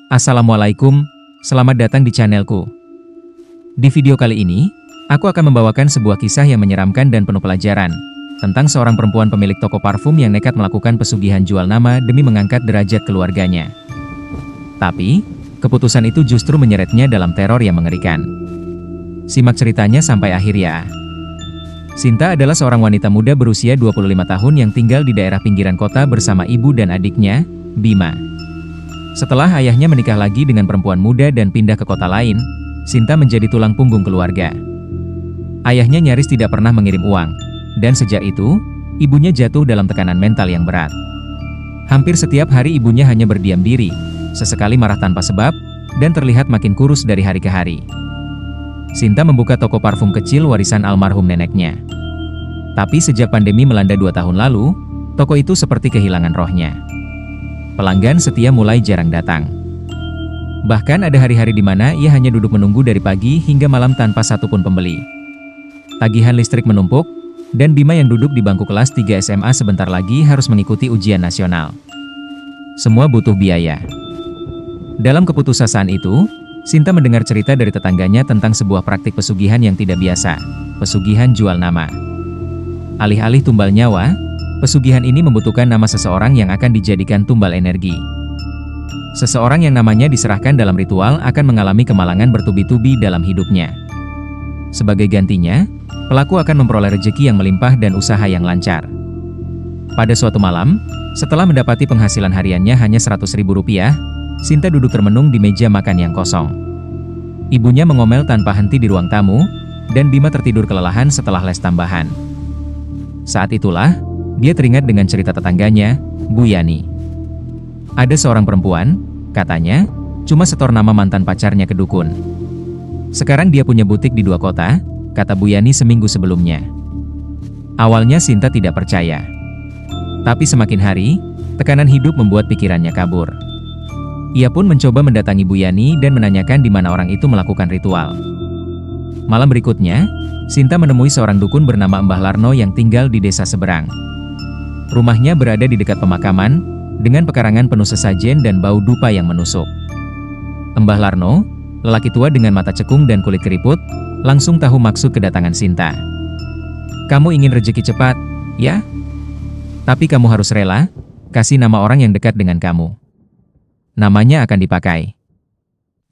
Assalamualaikum, selamat datang di channelku. Di video kali ini, aku akan membawakan sebuah kisah yang menyeramkan dan penuh pelajaran, tentang seorang perempuan pemilik toko parfum yang nekat melakukan pesugihan jual nama demi mengangkat derajat keluarganya. Tapi, keputusan itu justru menyeretnya dalam teror yang mengerikan. Simak ceritanya sampai akhir ya. Sinta adalah seorang wanita muda berusia 25 tahun yang tinggal di daerah pinggiran kota bersama ibu dan adiknya, Bima. Setelah ayahnya menikah lagi dengan perempuan muda dan pindah ke kota lain, Sinta menjadi tulang punggung keluarga. Ayahnya nyaris tidak pernah mengirim uang, dan sejak itu, ibunya jatuh dalam tekanan mental yang berat. Hampir setiap hari ibunya hanya berdiam diri, sesekali marah tanpa sebab, dan terlihat makin kurus dari hari ke hari. Sinta membuka toko parfum kecil warisan almarhum neneknya. Tapi sejak pandemi melanda 2 tahun lalu, toko itu seperti kehilangan rohnya. Pelanggan setia mulai jarang datang. Bahkan ada hari-hari di mana ia hanya duduk menunggu dari pagi hingga malam tanpa satupun pembeli. Tagihan listrik menumpuk, dan Bima yang duduk di bangku kelas 3 SMA sebentar lagi harus mengikuti ujian nasional. Semua butuh biaya. Dalam keputusasaan itu, Sinta mendengar cerita dari tetangganya tentang sebuah praktik pesugihan yang tidak biasa, pesugihan jual nama. Alih-alih tumbal nyawa, pesugihan ini membutuhkan nama seseorang yang akan dijadikan tumbal energi. Seseorang yang namanya diserahkan dalam ritual akan mengalami kemalangan bertubi-tubi dalam hidupnya. Sebagai gantinya, pelaku akan memperoleh rezeki yang melimpah dan usaha yang lancar. Pada suatu malam, setelah mendapati penghasilan hariannya hanya Rp100.000, Sinta duduk termenung di meja makan yang kosong. Ibunya mengomel tanpa henti di ruang tamu, dan Bima tertidur kelelahan setelah les tambahan. Saat itulah, dia teringat dengan cerita tetangganya, Bu Yani. Ada seorang perempuan, katanya, cuma setor nama mantan pacarnya ke dukun. Sekarang dia punya butik di 2 kota, kata Bu Yani seminggu sebelumnya. Awalnya Sinta tidak percaya. Tapi semakin hari, tekanan hidup membuat pikirannya kabur. Ia pun mencoba mendatangi Bu Yani dan menanyakan di mana orang itu melakukan ritual. Malam berikutnya, Sinta menemui seorang dukun bernama Mbah Larno yang tinggal di desa seberang. Rumahnya berada di dekat pemakaman, dengan pekarangan penuh sesajen dan bau dupa yang menusuk. Mbah Larno, lelaki tua dengan mata cekung dan kulit keriput, langsung tahu maksud kedatangan Sinta. "Kamu ingin rezeki cepat, ya? Tapi kamu harus rela, kasih nama orang yang dekat dengan kamu. Namanya akan dipakai.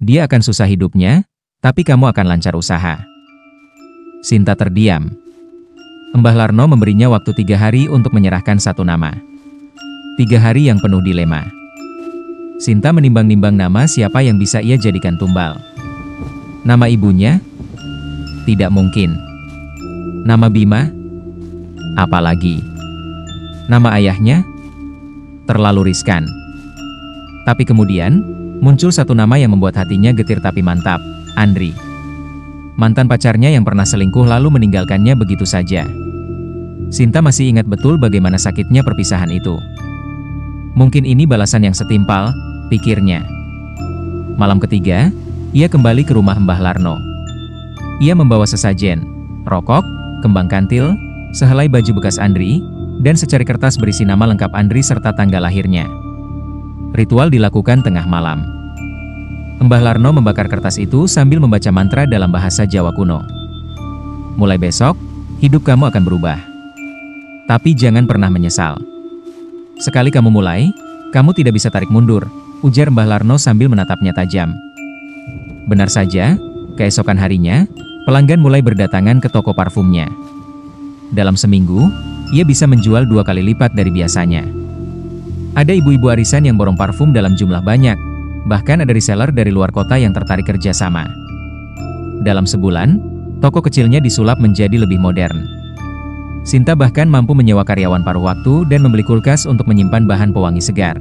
Dia akan susah hidupnya, tapi kamu akan lancar usaha." Sinta terdiam. Mbah Larno memberinya waktu 3 hari untuk menyerahkan satu nama. 3 hari yang penuh dilema. Sinta menimbang-nimbang nama siapa yang bisa ia jadikan tumbal. Nama ibunya? Tidak mungkin. Nama Bima? Apalagi. Nama ayahnya? Terlalu riskan. Tapi kemudian, muncul satu nama yang membuat hatinya getir tapi mantap, Andri. Mantan pacarnya yang pernah selingkuh lalu meninggalkannya begitu saja. Sinta masih ingat betul bagaimana sakitnya perpisahan itu. Mungkin ini balasan yang setimpal, pikirnya. Malam ketiga, ia kembali ke rumah Mbah Larno. Ia membawa sesajen, rokok, kembang kantil, sehelai baju bekas Andri, dan secari kertas berisi nama lengkap Andri serta tanggal lahirnya. Ritual dilakukan tengah malam. Mbah Larno membakar kertas itu sambil membaca mantra dalam bahasa Jawa kuno. "Mulai besok, hidup kamu akan berubah. Tapi jangan pernah menyesal. Sekali kamu mulai, kamu tidak bisa tarik mundur," ujar Mbah Larno sambil menatapnya tajam. Benar saja, keesokan harinya, pelanggan mulai berdatangan ke toko parfumnya. Dalam seminggu, ia bisa menjual 2 kali lipat dari biasanya. Ada ibu-ibu arisan yang borong parfum dalam jumlah banyak, bahkan ada reseller dari luar kota yang tertarik kerjasama. Dalam sebulan, toko kecilnya disulap menjadi lebih modern. Sinta bahkan mampu menyewa karyawan paruh waktu dan membeli kulkas untuk menyimpan bahan pewangi segar.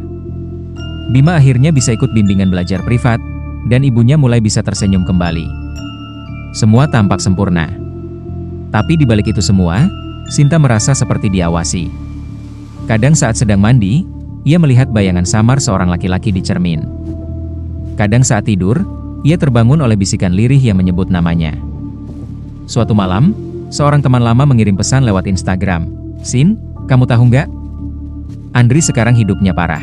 Bima akhirnya bisa ikut bimbingan belajar privat, dan ibunya mulai bisa tersenyum kembali. Semua tampak sempurna. Tapi di balik itu semua, Sinta merasa seperti diawasi. Kadang saat sedang mandi, ia melihat bayangan samar seorang laki-laki di cermin. Kadang saat tidur, ia terbangun oleh bisikan lirih yang menyebut namanya. Suatu malam, seorang teman lama mengirim pesan lewat Instagram. "Sin, kamu tahu nggak? Andri sekarang hidupnya parah.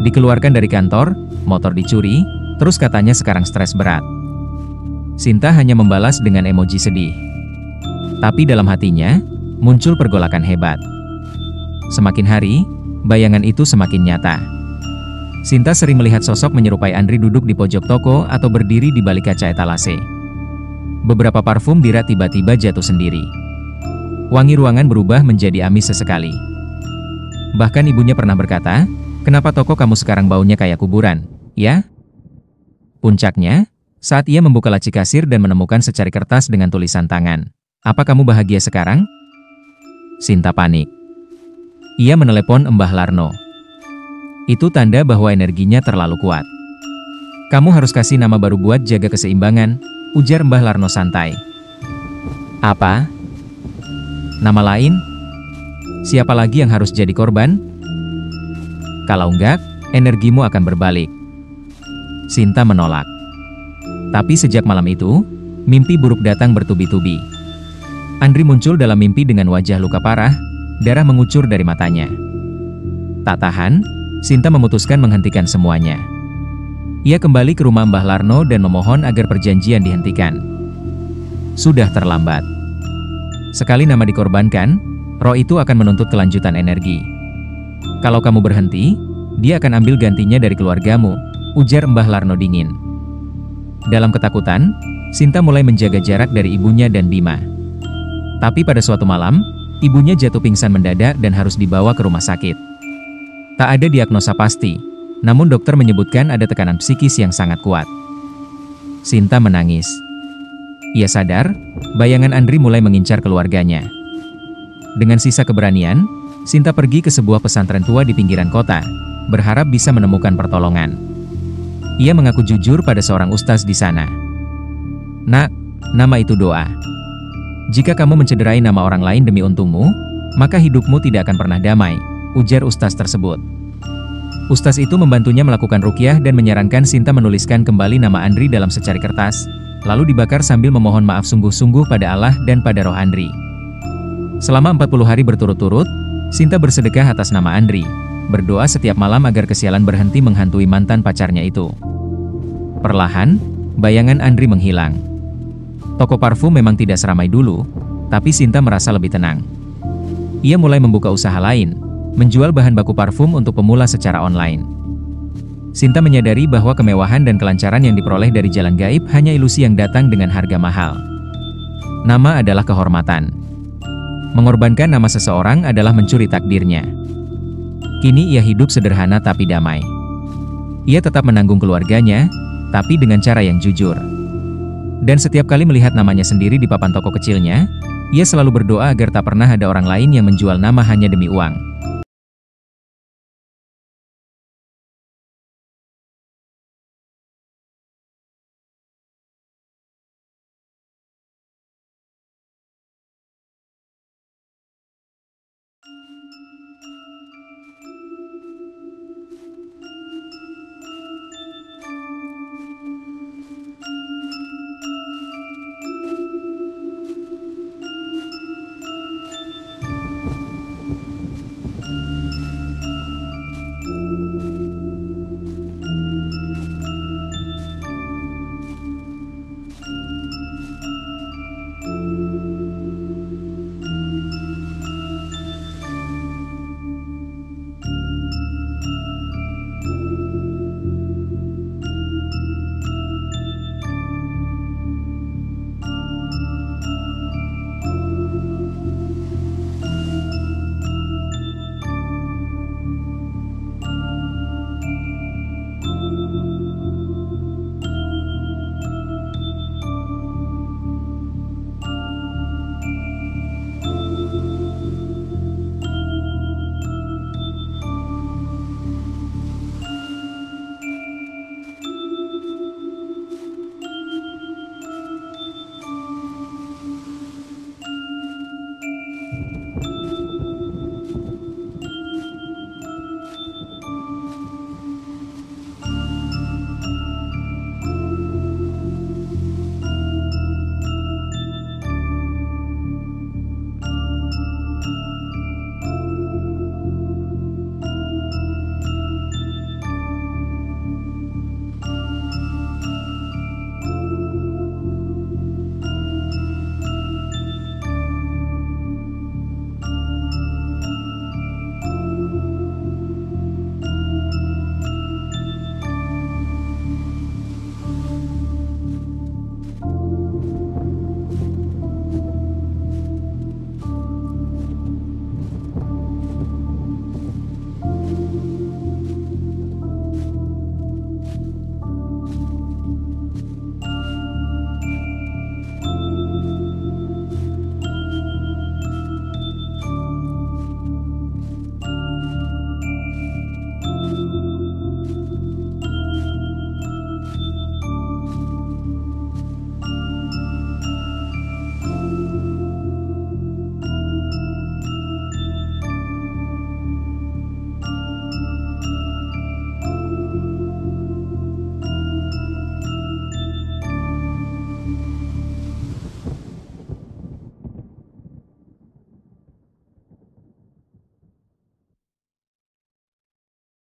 Dikeluarkan dari kantor, motor dicuri, terus katanya sekarang stres berat. Sinta hanya membalas dengan emoji sedih. Tapi dalam hatinya, muncul pergolakan hebat. Semakin hari, bayangan itu semakin nyata. Sinta sering melihat sosok menyerupai Andri duduk di pojok toko atau berdiri di balik kaca etalase. Beberapa parfum Bira tiba-tiba jatuh sendiri. Wangi ruangan berubah menjadi amis sesekali. Bahkan ibunya pernah berkata, "Kenapa toko kamu sekarang baunya kayak kuburan, ya?" Puncaknya, saat ia membuka laci kasir dan menemukan secari kertas dengan tulisan tangan. "Apa kamu bahagia sekarang?" Sinta panik. Ia menelepon Mbah Larno. Itu tanda bahwa energinya terlalu kuat. "Kamu harus kasih nama baru buat jaga keseimbangan," ujar Mbah Larno santai. "Apa? Nama lain? Siapa lagi yang harus jadi korban? Kalau enggak, energimu akan berbalik." Sinta menolak. Tapi sejak malam itu, mimpi buruk datang bertubi-tubi. Andri muncul dalam mimpi dengan wajah luka parah, darah mengucur dari matanya. Tak tahan, Sinta memutuskan menghentikan semuanya. Ia kembali ke rumah Mbah Larno dan memohon agar perjanjian dihentikan. Sudah terlambat. Sekali nama dikorbankan, roh itu akan menuntut kelanjutan energi. "Kalau kamu berhenti, dia akan ambil gantinya dari keluargamu," ujar Mbah Larno dingin. Dalam ketakutan, Sinta mulai menjaga jarak dari ibunya dan Bima. Tapi pada suatu malam, ibunya jatuh pingsan mendadak dan harus dibawa ke rumah sakit. Tak ada diagnosa pasti, namun dokter menyebutkan ada tekanan psikis yang sangat kuat. Sinta menangis. Ia sadar, bayangan Andri mulai mengincar keluarganya. Dengan sisa keberanian, Sinta pergi ke sebuah pesantren tua di pinggiran kota, berharap bisa menemukan pertolongan. Ia mengaku jujur pada seorang ustaz di sana. "Nak, nama itu doa. Jika kamu mencederai nama orang lain demi untungmu, maka hidupmu tidak akan pernah damai," ujar ustaz tersebut. Ustaz itu membantunya melakukan ruqyah dan menyarankan Sinta menuliskan kembali nama Andri dalam secari kertas, lalu dibakar sambil memohon maaf sungguh-sungguh pada Allah dan pada roh Andri. Selama 40 hari berturut-turut, Sinta bersedekah atas nama Andri, berdoa setiap malam agar kesialan berhenti menghantui mantan pacarnya itu. Perlahan, bayangan Andri menghilang. Toko parfum memang tidak seramai dulu, tapi Sinta merasa lebih tenang. Ia mulai membuka usaha lain, menjual bahan baku parfum untuk pemula secara online. Sinta menyadari bahwa kemewahan dan kelancaran yang diperoleh dari jalan gaib hanya ilusi yang datang dengan harga mahal. Nama adalah kehormatan. Mengorbankan nama seseorang adalah mencuri takdirnya. Kini ia hidup sederhana tapi damai. Ia tetap menanggung keluarganya, tapi dengan cara yang jujur. Dan setiap kali melihat namanya sendiri di papan toko kecilnya, ia selalu berdoa agar tak pernah ada orang lain yang menjual nama hanya demi uang.